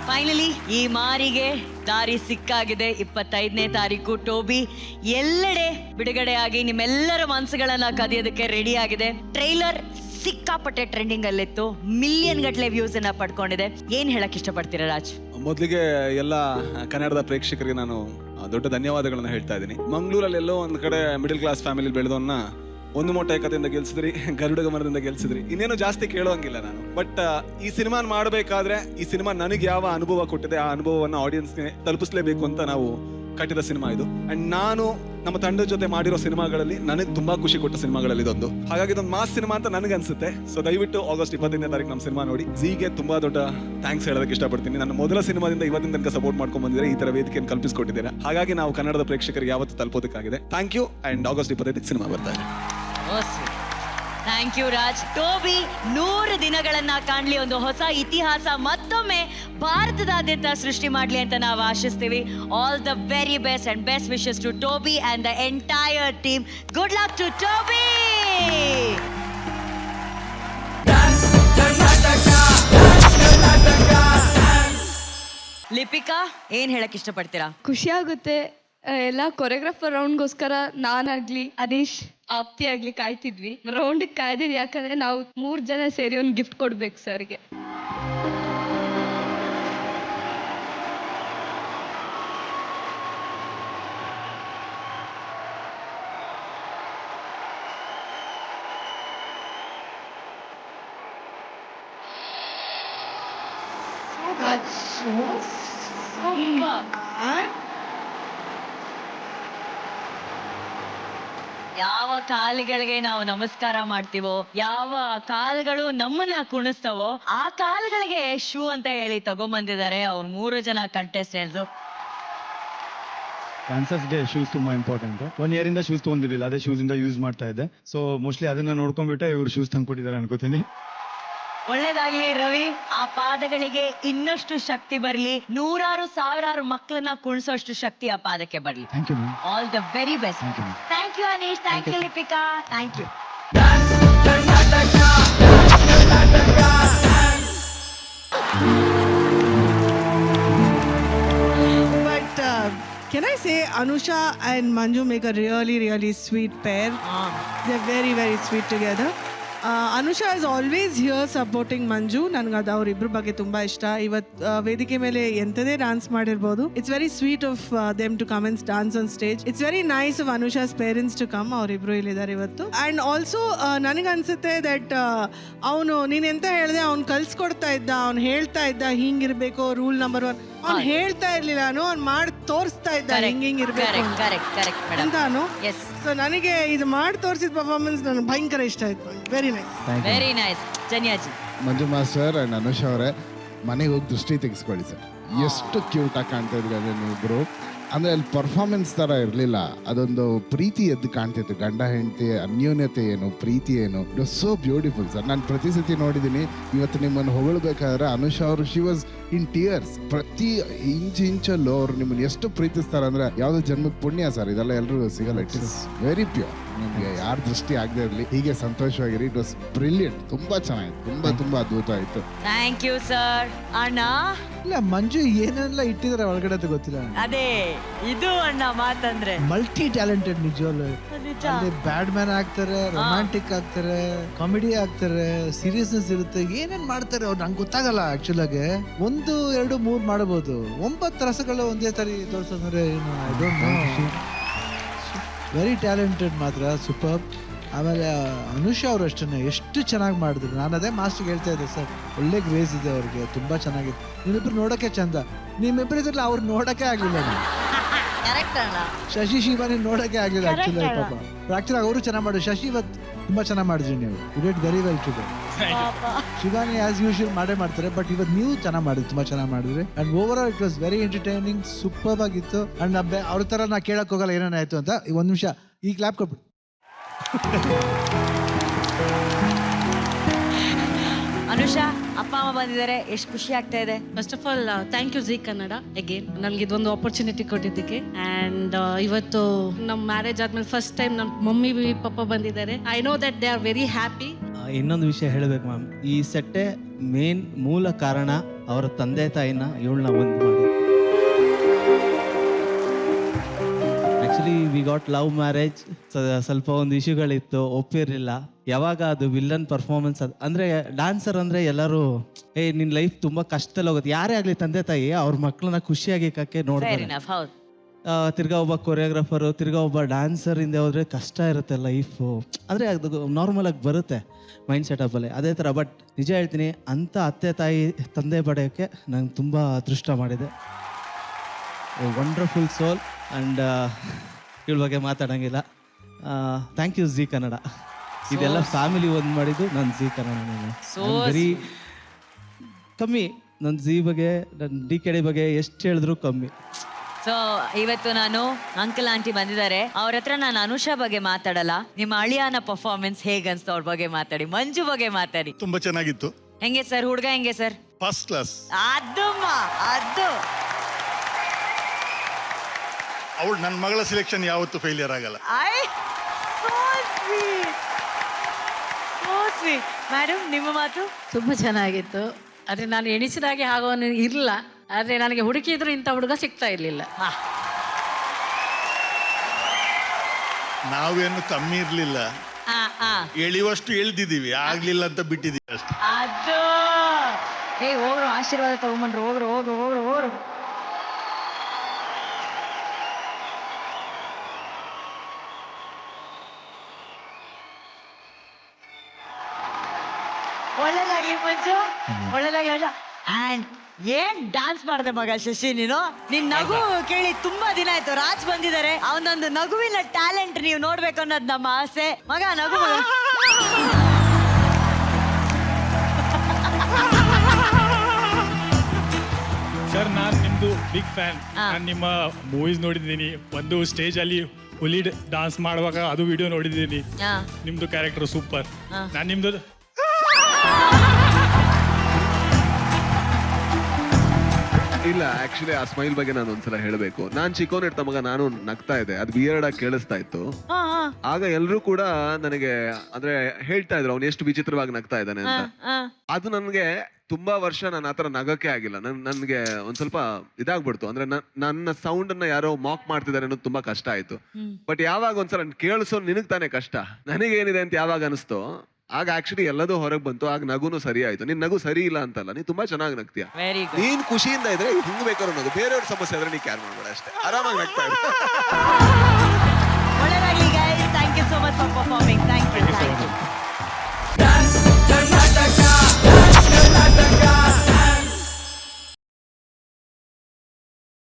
Finally ಈ ಮಾರಿಗೆ ದಾರಿ ಸಿಕ್ಕಾಗಿದೆ. 25ನೇ ತಾರೀಕು ಟೋಬಿ ಎಲ್ಲೆಡೆ ಬಿಡುಗಡೆಯಾಗಿ ನಿಮ್ಮೆಲ್ಲರ ಮನಸ್ಸುಗಳನ್ನ ಕದಿಯೋದಕ್ಕೆ ರೆಡಿ ಆಗಿದೆ. ಟ್ರೈಲರ್ ಸಿಕ್ಕಾಪಟ್ಟೆ ಟ್ರೆಂಡಿಂಗ್ ಅಲ್ಲಿತ್ತು, ಮಿಲಿಯನ್ ಗಟ್ಟಲೆ ವ್ಯೂಸ್ ಅನ್ನ ಪಡ್ಕೊಂಡಿದೆ. ಏನ್ ಹೇಳಕ್ ಇಷ್ಟಪಡ್ತೀರಾ ರಾಜ್? ಮೊದಲಿಗೆ ಎಲ್ಲ ಕನ್ನಡದ ಪ್ರೇಕ್ಷಕರಿಗೆ ನಾನು ದೊಡ್ಡ ಧನ್ಯವಾದಗಳನ್ನ ಹೇಳ್ತಾ ಇದ್ದೀನಿ. ಮಂಗಳೂರಲ್ಲಿ ಎಲ್ಲೋ ಒಂದ್ ಕಡೆ ಮಿಡಲ್ ಕ್ಲಾಸ್ ಫ್ಯಾಮಿಲಿ ಬೆಳೆದವನ್ನ ಒಂದು ಮೋಟ ಏಕತೆಯಿಂದ ಗೆಲ್ಸಿದ್ರಿ, ಗರುಡ ಗಮನದಿಂದ ಗೆಲ್ಸಿದ್ರಿ. ಇನ್ನೇನು ಜಾಸ್ತಿ ಕೇಳೋಂಗಿಲ್ಲ ನಾನು. ಬಟ್ ಈ ಸಿನಿಮಾ ಮಾಡಬೇಕಾದ್ರೆ ಈ ಸಿನಿಮಾ ನನಗೆ ಯಾವ ಅನುಭವ ಕೊಟ್ಟಿದೆ ಆ ಅನುಭವವನ್ನು ಆಡಿಯನ್ಸ್ಗೆ ತಲುಪಿಸಲೇಬೇಕು ಅಂತ ನಾವು ಕಟ್ಟಿದ ಸಿನಿಮಾ ಇದು. ಅಂಡ್ ನಾನು ನಮ್ಮ ತಂಡದ ಜೊತೆ ಮಾಡಿರೋ ಸಿನಿಮಾಗಳಲ್ಲಿ ನನಗೆ ತುಂಬಾ ಖುಷಿ ಕೊಟ್ಟ ಸಿನಿಮಾಗಳಲ್ಲಿ ಇದೊಂದು. ಹಾಗಾಗಿ ಇದೊಂದು ಮಾಸ್ ಸಿನಿಮಾ ಅಂತ ನನಗೆ ಅನ್ಸುತ್ತೆ. ಸೊ ದಯವಿಟ್ಟು ಆಗಸ್ಟ್ 25ನೇ ತಾರೀಕು ನಮ್ಮ ಸಿನಿಮಾ ನೋಡಿ. ಝೀಗೆ ತುಂಬಾ ದೊಡ್ಡ ಥ್ಯಾಂಕ್ಸ್ ಹೇಳೋದಕ್ಕೆ ಇಷ್ಟಪಡ್ತೀನಿ. ನನ್ನ ಮೊದಲ ಸಿನಿಮಾದಿಂದ ಇವತ್ತಿನ ತನಕ ಸಪೋರ್ಟ್ ಮಾಡ್ಕೊಂಡು ಬಂದಿದ್ದಾರೆ, ಈ ತರ ವೇದಿಕೆಯನ್ನು ಕಲ್ಪಿಸಿಕೊಟ್ಟಿದ್ದೀರಾ. ಹಾಗಾಗಿ ನಾವು ಕನ್ನಡದ ಪ್ರೇಕ್ಷಕರಿಗೆ ಯಾವತ್ತು ತಲುಪೋದಕ್ಕಾಗಿದೆ. Thank you. ಅಂಡ್ ಆಗಸ್ಟ್ 25ಕ್ಕೆ ಸಿನಿಮಾ ಬರ್ತಾ ಇದೆ. Thank you Raj. ಟೋಬಿ 100 ದಿನಗಳನ್ನ ಕಾಣ್ಲಿ, ಒಂದು ಹೊಸ ಇತಿಹಾಸ ಮತ್ತೊಮ್ಮೆ ಭಾರತದಾದ್ಯಂತ ಸೃಷ್ಟಿ ಮಾಡ್ಲಿ ಅಂತ ನಾವು ಆಶಿಸ್ತೀವಿ. All the very best and best wishes to Toby and the entire team. Good luck to Toby. Lipika, ಏನ್ ಹೇಳಕ್ ಇಷ್ಟಪಡ್ತೀರಾ? ಖುಷಿ ಆಗುತ್ತೆ. ಎಲ್ಲ ಕೊರಿಯೋಗ್ರಾಫರ್ ರೌಂಡ್ಗೋಸ್ಕರ ನಾನಾಗ್ಲಿ ಅನೀಶ್ ಆಪ್ತಿ ಆಗ್ಲಿ ಕಾಯ್ತಿದ್ವಿ. ರೌಂಡ್ ಕಾಯ್ದಿದ್ವಿ ಯಾಕಂದ್ರೆ ನಾವು 3 ಜನ ಸೇರಿ ಒಂದು ಗಿಫ್ಟ್ ಕೊಡ್ಬೇಕು ಸರ್ಗೆ. ಯಾವ ಕಾಲುಗಳಿಗೆ ನಾವು ನಮಸ್ಕಾರ ಮಾಡ್ತೀವೋ, ಯಾವ ಕಾಲುಗಳು ನಮ್ಮನ್ನ ಕುಣಿಸ್ತಾವೋ ಆ ಕಾಲುಗಳಿಗೆ ಶೂ ಅಂತ ಹೇಳಿ ತಗೊಂಬಂದಿದ್ದಾರೆ ಅವ್ರ 3 ಜನ ಕಂಟೆಸ್ಟೆಂಟ್ಸ್. ಡಾನ್ಸರ್ಸ್ಗೆ ಶೂಸ್ ತುಂಬಾ ಇಂಪಾರ್ಟೆಂಟ್. 1 ಇಯರ್ ಇಂದ ಶೂಸ್ ತಗೊಂಡಿರಲಿಲ್ಲ, ಅದೇ ಶೂಸ್ ಇಂದ ಯೂಸ್ ಮಾಡ್ತಾ ಇದ್ದೆ. ಸೊ ಮೋಸ್ಟ್ಲಿ ಅದನ್ನ ನೋಡ್ಕೊಂಡ್ಬಿಟ್ಟೆ ಇವ್ರು ಶೂಸ್ ತಂದ್ಕೊಟ್ಟಿದ್ದಾರೆ ಅನ್ಕೋತೀನಿ. ಒಳ್ಳೇದಾಗ್ಲಿ ರವಿ, ಆ ಪಾದಗಳಿಗೆ ಇನ್ನಷ್ಟು ಶಕ್ತಿ ಬರ್ಲಿ, ನೂರಾರು ಸಾವಿರಾರು ಮಕ್ಕಳನ್ನ ಕುಣಿಸೋಷ್ಟು ಶಕ್ತಿ ಆ ಪಾದಕ್ಕೆ ಬರ್ಲಿ. Thank you ma'am. All the very best. Thank you Anish, thank you Lipika, thank you. But can I say Anusha and Manju make a really, really sweet pair. They're very, very sweet together. Anusha is always here supporting Manju. ನನಗೆ ಅದು ಅವರಿಬ್ಬರ ಬಗ್ಗೆ ತುಂಬಾ ಇಷ್ಟ. ಇವತ್ತು ವೇದಿಕೆ ಮೇಲೆ ಎಂಥದೇ ಡಾನ್ಸ್ ಮಾಡಿರ್ಬೋದು. It's very sweet of them to come and dance on stage. It's very nice of Anusha's parents to come. ಅವರಿಬ್ರು ಇಲ್ಲಿದ್ದಾರೆ ಇವತ್ತು. ಆ್ಯಂಡ್ ಆಲ್ಸೋ ನನಗೆ ಅನ್ಸುತ್ತೆ ದಟ್ ಅವನು ನೀನು ಎಂತ ಹೇಳಿದೆ, ಅವ್ನು ಕಲ್ಸ್ಕೊಡ್ತಾ ಇದ್ದ, ಅವ್ನು ಹೇಳ್ತಾ ಇದ್ದ ಹಿಂಗಿರ್ಬೇಕು ರೂಲ್ ನಂಬರ್ 1. ಅವ್ನು ಹೇಳ್ತಾ ಇರ್ಲಿಲ್ಲ, ಅವ್ನು ಮಾಡಿ ತೋರಿಸ್ತಾ ಇದ್ದ ಹಿಂಗಿರ್ಬೇಕು ಅಂತಾನು. ಸೊ ನನಗೆ ಇದು ಮಾಡಿ ತೋರಿಸಿದ ಪರ್ಫಾರ್ಮೆನ್ಸ್ ನನಗೆ ಭಯಂಕರ ಇಷ್ಟ ಆಯ್ತು. Very nice, very nice. ಜನಿಯಾಜಿ, ಮಂಜು ಮಾಸ್ಟರ್ ಅಂಡ್ ಅನುಷ್ ಅವರೇ, ಮನೆಗೆ ಹೋಗಿ ದೃಷ್ಟಿ ತೆಗೆಸ್ಕೊಳ್ಳಿ ಸರ್. ಎಷ್ಟು ಕ್ಯೂಟ್ ಆಗಿ ಕಾಣ್ತಾ ಇದ್ರಿ ಅದೇ ನೀವಿಬ್ರು. ಅಂದ್ರೆ ಅಲ್ಲಿ ಪರ್ಫಾರ್ಮೆನ್ಸ್ ತರ ಇರಲಿಲ್ಲ, ಅದೊಂದು ಪ್ರೀತಿ ಎದ್ದು ಕಾಣ್ತಿತ್ತು. ಗಂಡ ಹೆಂಡತಿ ಅನ್ಯೋನ್ಯತೆ ಏನು, ಪ್ರೀತಿ ಏನು, it was so beautiful sir. ನಾನು ಪ್ರತಿ ಸತಿ ನೋಡಿದ್ದೀನಿ. ಇವತ್ತು ನಿಮ್ಮನ್ನು ಹೊಗಳ್ಬೇಕಾದ್ರೆ ಅನುಷ್ ಅವರು ಶಿ ವಾಸ್ ಇನ್ ಟಿಯರ್ಸ್. ಪ್ರತಿ ಇಂಚಲ್ಲೂ ಅವ್ರು ನಿಮ್ಮನ್ನು ಎಷ್ಟು ಪ್ರೀತಿಸ್ತಾರೆ ಅಂದ್ರೆ ಯಾವ್ದು ಜನ್ಮಕ್ಕೆ ಪುಣ್ಯ ಸರ್. ಇದೆಲ್ಲ ಎಲ್ರಿಗೂ ಸಿಗಲ್ಲ. It is very pure. ನಿಮಗೆ ಯಾರ ದೃಷ್ಟಿ ಆಗದೆ ಇರಲಿ, ಹೀಗೆ ಸಂತೋಷವಾಗಿರಿ. It was brilliant. ತುಂಬಾ ಚೆನ್ನಾಗಿತ್ತು, ತುಂಬಾ ಅದ್ಭುತ ಆಯ್ತು. Thank you sir. ಅಣ್ಣ, ಇಲ್ಲ ಮಂಜು ಏನೆಲ್ಲ ಇಟ್ಟಿದ್ದಾರೆ ಒಳಗಡೆ ಅಂತ ಗೊತ್ತಿಲ್ಲ. ಅದೇ ಇದು ಅಣ್ಣ ಮಾತಂದ್ರೆ ಮಲ್ಟಿ ಟ್ಯಾಲೆಂಟೆಡ್ ನಿಜವಲ್ಲೂ. ಅಲ್ಲಿ ಬ್ಯಾಡ್ ಮ್ಯಾನ್ ಆಗ್ತಾರೆ, ರೊಮ್ಯಾಂಟಿಕ್ ಆಗ್ತಾರೆ, ಕಾಮಿಡಿ ಆಗ್ತಾರೆ, ಸೀರಿಯಸ್ನೆಸ್ ಇರುತ್ತೆ, ಏನೇನ್ ಮಾಡ್ತಾರೆ ಅವ್ರು ನಂಗೆ ಗೊತ್ತಾಗಲ್ಲ. ಆಕ್ಚುಲ್ ಆಗಿ 1, 2, 3 ಮಾಡಬಹುದು. 9 ರಸಗಳು ಒಂದೇ ತರಿ ತೋರ್ಸಂದ್ರೆ ಏನು, I don't know. Very talented ಮಾತ್ರ, ಸೂಪರ್. ಆಮೇಲೆ ಅನುಷಾ ಅವರು ಅಷ್ಟೇ ಎಷ್ಟು ಚೆನ್ನಾಗಿ ಮಾಡಿದ್ರು. ನಾನು ಅದೇ ಮಾಸ್ಟರ್ಗೆ ಹೇಳ್ತಾ ಇದ್ದೆ ಸರ್, ಒಳ್ಳೆ ಗ್ರೇಸ್ ಇದೆ ಅವ್ರಿಗೆ, ತುಂಬಾ ಚೆನ್ನಾಗಿದೆ. ನಿಮ್ಮಿಬ್ರು ನೋಡೋಕೆ ಚಂದ, ನಿಮ್ಮಿಬ್ರು ಇದ್ರಲ್ಲ ಅವ್ರು ನೋಡೋಕೆ ಆಗ್ಲಿಲ್ಲ. ಶಶಿ ಶಿವಾನಿ ನೋಡೋಕೆ ಆಗ್ಲಿಲ್ಲ ಆಕ್ಚುಲಿ ಪಾಪ. ಆಕ್ಚುಲಿ ಅವರು ಚೆನ್ನಾಗಿ ಮಾಡಿದ್ರು. ಶಶಿ ಇವತ್ತು ತುಂಬಾ ಚೆನ್ನಾಗಿ ಮಾಡಿದ್ರಿ ನೀವು. You did very well today. Shivani as usual ಮಾಡ್ತಾರೆ, ಬಟ್ ಇವತ್ತು ನೀವು ಚೆನ್ನಾಗಿ ಮಾಡಿದ್ರಿ, ತುಂಬಾ ಚೆನ್ನಾಗಿ ಮಾಡಿದ್ರಿ. And over all it was very entertaining, super ಆಗಿತ್ತು. ಅಂಡ್ ಅವ್ರ ತರ ನಾ ಕೇಳಕ್ ಹೋಗಲ್ಲ ಏನೇನಾಯ್ತು ಅಂತ. ಒಂದ್ ನಿಮಿಷ ಈ ಕ್ಲಾಪ್ ಕೊಟ್ಬಿಟ್ಟು. ಅನುಷಾ, ಅಪ್ಪ ಅಮ್ಮ ಬಂದಿದ್ದಾರೆ, ಎಷ್ಟು ಖುಷಿ ಆಗ್ತಾ ಇದೆ. First of all thank you Zee Kannada again ನನಗೆ ಇದೊಂದು ಆಪರ್ಚುನಿಟಿ ಕೊಟ್ಟಿದ್ದಕ್ಕೆ. ಆ್ಯಂಡ್ ಇವತ್ತು ನಮ್ಮ ಮ್ಯಾರೇಜ್ ಆದ್ಮೇಲೆ ಫಸ್ಟ್ ಟೈಮ್ ನಮ್ಮ ಮಮ್ಮಿ ಪಪ್ಪ ಬಂದಿದ್ದಾರೆ. I know that they are very happy. ಇನ್ನೊಂದು ವಿಷಯ ಹೇಳಬೇಕು ಮ್ಯಾಮ್, ಈ ಸೆಟ್ಟೆ ಮೂಲ ಕಾರಣ ಅವರ ತಂದೆ ತಾಯಿನ ಇವಳನ್ನ ಒಂದು ಮಾಡಿ. Actually we got love marriage. ಸ್ವಲ್ಪ ಒಂದು ಇಶ್ಯೂಗಳಿತ್ತು, ಒಪ್ಪಿರಲಿಲ್ಲ. ಯಾವಾಗ ಅದು ವಿಲ್ಲನ್ ಪರ್ಫಾರ್ಮೆನ್ಸ್ ಅಂದರೆ ಡ್ಯಾನ್ಸರ್ ಅಂದರೆ ಎಲ್ಲರೂ ನಿನ್ನ ಲೈಫ್ ತುಂಬ ಕಷ್ಟದಲ್ಲಿ ಹೋಗುತ್ತೆ. ಯಾರೇ ಆಗಲಿ ತಂದೆ ತಾಯಿ ಅವ್ರ ಮಕ್ಕಳನ್ನ ಖುಷಿಯಾಗಿ ಕಕ್ಕೆ Fair ನೋಡ್ತಾರೆ. enough, ಹೌದು. ತಿರ್ಗಾ ಒಬ್ಬ ಕೊರಿಯೋಗ್ರಾಫರು, ತಿರ್ಗಾ ಒಬ್ಬ ಡ್ಯಾನ್ಸರ್ ಹಿಂದೆ ಹೋದರೆ ಕಷ್ಟ ಇರುತ್ತೆ ಲೈಫು. ಅಂದರೆ ಅದು ನಾರ್ಮಲಾಗಿ ಬರುತ್ತೆ ಮೈಂಡ್ ಸೆಟಪ್ಪಲ್ಲಿ ಅದೇ ಥರ. ಬಟ್ ನಿಜ ಹೇಳ್ತೀನಿ, ಅಂಥ ಅತ್ತೆ ತಾಯಿ ತಂದೆ ಪಡೆಯೋಕ್ಕೆ ನಂಗೆ ತುಂಬ ಅದೃಷ್ಟ ಮಾಡಿದೆ. Wonderful soul. ಆ್ಯಂಡ್ ಇವಳ ಬಗ್ಗೆ ಮಾತಾಡೋಂಗಿಲ್ಲ. Thank you Zee Kannada. ಇದೆಲ್ಲ ಫ್ಯಾಮಿಲಿ ಒಂದು ಮಾಡಿದ್ದು ನನ್ನ ಜಿ ಕನ್ನಡ. ವೆರಿ ಕಮ್ಮಿ ನನ್ನ ಜಿ ಬಗ್ಗೆ, ನನ್ನ DKD ಬಗ್ಗೆ ಎಷ್ಟು ಹೇಳಿದ್ರು ಕಮ್ಮಿ. ಸೊ ಇವತ್ತು ನಾನು ಅಂಕಲ್ ಆಂಟಿ ಬಂದಿದ್ದಾರೆ, ಅವ್ರ ಹತ್ರ ನಾನು ಅನುಷಾ ಬಗ್ಗೆ ಮಾತಾಡಲ್ಲ. ನಿಮ್ಮ ಅಳಿಯಾನ ಪರ್ಫಾರ್ಮೆನ್ಸ್ ಹೇಗನ್ಸ್ತು ಅವ್ರ ಬಗ್ಗೆ ಮಾತಾಡಿ. ಮಂಜು ಬಗ್ಗೆ ಮಾತಾಡಿ. ತುಂಬಾ ಚೆನ್ನಾಗಿತ್ತು. ಹೆಂಗೆ ಸರ್ ಹುಡುಗ, ಹೆಂಗೆ ಸರ್? First class. ಅದು ಅವಳು ನನ್ನ ಮಗಳ ಸಿಲೆಕ್ಷನ್ ಯಾವತ್ತೂ ಫೇಲಿಯರ್ ಆಗಲ್ಲ. ಮೇಡಮ್ ನಿಮ್ಮ ಮಾತು? ತುಂಬ ಚೆನ್ನಾಗಿತ್ತು. ಆದರೆ ನಾನು ಎಣಿಸಿದಾಗೆ ಆಗೋನು ಇರಲಿಲ್ಲ. ಆದರೆ ನನಗೆ ಹುಡುಕಿದ್ರು ಇಂಥ ಹುಡುಗ ಸಿಗ್ತಾ ಇರಲಿಲ್ಲ. ನಾವೇನು ಕಮ್ಮಿ ಇರ್ಲಿಲ್ಲ, ಎಳಿಯುವಷ್ಟು ಎಳ್ದಿದ್ದೀವಿ, ಆಗ್ಲಿಲ್ಲ ಅಂತ ಬಿಟ್ಟಿದ್ದೀವಿ ಅಷ್ಟೇ. ಅದು ಹೋಗ್ರು, ಆಶೀರ್ವಾದ ತಗೊಂಬಂಡ್ರು. ಹೋಗ್ರು. ಒಳ್ಳೆದಾಗ್ಲಿ ಮಂಜು, ಒಳ್ಳೆದಾಗ್ಲಿ. ಆ್ಯಂಡ್ ಏನ್ ಡ್ಯಾನ್ಸ್ ಮಾಡಿದೆ ಮಗ ಶಶಿ ನೀನು. ನಿನ್ ನಗು ಕೇಳಿ ತುಂಬಾ ದಿನ ಆಯ್ತು. ರಾಜ್ ಬಂದಿದ್ದಾರೆ, ಅವನೊಂದು ನಗುವಿನ ಟ್ಯಾಲೆಂಟ್ ನೀವು ನೋಡ್ಬೇಕು ಅನ್ನೋದು ನಮ್ಮ ಆಸೆ. ಮಗ ನಗು ಮಗ. ಸರ್, ನಾನು ನಿಮ್ದು ಬಿಗ್ ಫ್ಯಾನ್. ನಾನು ನಿಮ್ಮ ಮೂವೀಸ್ ನೋಡಿದ್ದೀನಿ. ಒಂದು ಸ್ಟೇಜ್ ಅಲ್ಲಿ ಹುಲಿ ಡಾನ್ಸ್ ಮಾಡುವಾಗ ಅದು ವಿಡಿಯೋ ನೋಡಿದ್ದೀನಿ. ನಿಮ್ದು ಕ್ಯಾರೆಕ್ಟರ್ ಸೂಪರ್. ನಾನು ನಿಮ್ದು ಇಲ್ಲ, ಆಕ್ಚುಲಿ ಆ ಸ್ಮೈಲ್ ಬಗ್ಗೆ ನಾನು ಒಂದ್ಸಲ ಹೇಳಬೇಕು. ನಾನ್ ಚಿಕ್ಕವನ್ ಇರ್ತ ಮಗ, ನಾನು ನಗ್ತಾ ಇದ್ದೆ, ಅದು ವಿಯರ್ಡ್ ಆಗಿ ಕೇಳಿಸ್ತಾ ಇತ್ತು. ಆಗ ಎಲ್ರು ಕೂಡ ನನಗೆ ಅಂದ್ರೆ ಹೇಳ್ತಾ ಇದ್ರು ಅವ್ನು ಎಷ್ಟು ವಿಚಿತ್ರವಾಗಿ ನಗ್ತಾ ಇದ್ದಾನೆ ಅಂತ. ಅದು ನನ್ಗೆ ತುಂಬಾ ವರ್ಷ ನಾನು ಆತರ ನಗಕ್ಕೆ ಆಗಿಲ್ಲ. ನನ್ಗೆ ಒಂದ್ ಸ್ವಲ್ಪ ಇದಾಗ್ಬಿಡ್ತು. ಅಂದ್ರೆ ನನ್ನ ಸೌಂಡ್ ಅನ್ನ ಯಾರೋ ಮಾಕ್ ಮಾಡ್ತಿದ್ದಾರೆ ಅನ್ನೋದು ತುಂಬಾ ಕಷ್ಟ ಆಯ್ತು. ಬಟ್ ಯಾವಾಗ ಒಂದ್ಸಲ ಕೇಳಿಸೋ ನಿನಗ್ ತಾನೇ ಕಷ್ಟ, ನನಗೇನಿದೆ ಅಂತ ಯಾವಾಗ ಅನಿಸ್ತೋ ಆಗ ಆಕ್ಚುಲಿ ಎಲ್ಲದೂ ಹೊರಗೆ ಬಂತು. ಆಗ ನಗುನು ಸರಿ ಆಯ್ತು. ನಿನ್ ನಗು ಸರಿ ಇಲ್ಲ ಅಂತಲ್ಲ, ನೀನ್ ತುಂಬಾ ಚೆನ್ನಾಗಿ ನಗ್ತೀಯ. ನೀನ್ ಖುಷಿಯಿಂದ ಇದ್ರೆ ಹಿಂಗ್ ಬೇಕಾದ್ರೂ ನಗು. ಬೇರೆಯವ್ರ ಸಮಸ್ಯೆ ಆದ್ರೆ ನೀ ಕ್ಯಾರ್ ಮಾಡ್ಬೇಡ ಅಷ್ಟೇ, ಆರಾಮಾಗಿ ನಗ್ತಾ ಇರು. ಒಳ್ಳೆದಾಗ್ಲಿ guys. Thank you so much for performing. Thank you.